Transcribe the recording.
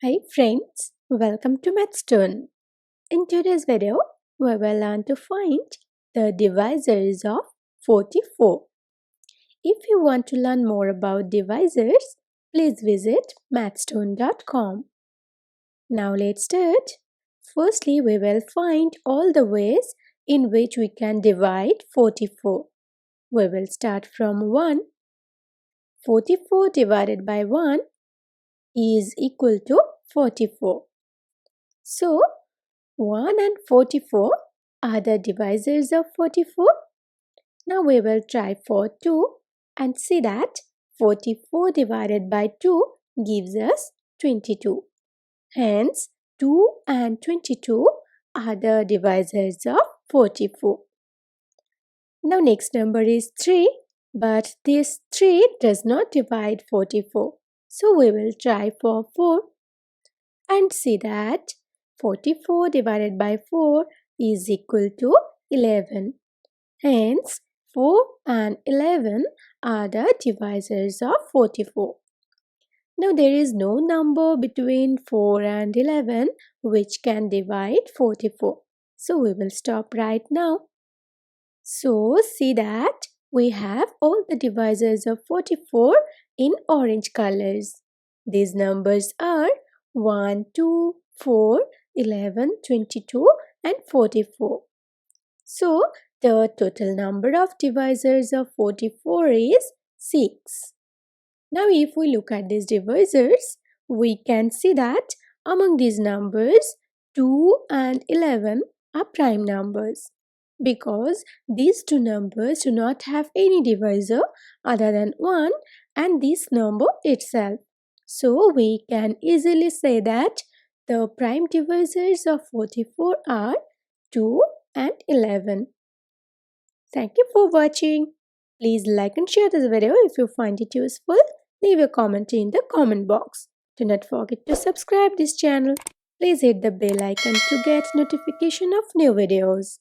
Hi friends, welcome to Mathstoon. In today's video, we will learn to find the divisors of 44. If you want to learn more about divisors, please visit mathstoon.com. Now let's start. Firstly, we will find all the ways in which we can divide 44. We will start from 1. 44 divided by 1 is equal to 44. So, 1 and 44 are the divisors of 44. Now we will try for 2 and see that 44 divided by 2 gives us 22. Hence, 2 and 22 are the divisors of 44. Now next number is 3, but this 3 does not divide 44. So we will try for 4 and see that 44 divided by 4 is equal to 11. Hence, 4 and 11 are the divisors of 44. Now, there is no number between 4 and 11 which can divide 44. So, we will stop right now. So, see that we have all the divisors of 44 in orange colors. These numbers are 1, 2, 4, 11, 22 and 44. So, the total number of divisors of 44 is 6. Now, if we look at these divisors, we can see that among these numbers, 2 and 11 are prime numbers because these two numbers do not have any divisor other than 1 and this number itself. So, we can easily say that the prime divisors of 44 are 2 and 11. Thank you for watching. Please like and share this video if you find it useful. Leave a comment in the comment box. Do not forget to subscribe this channel. Please hit the bell icon to get notification of new videos.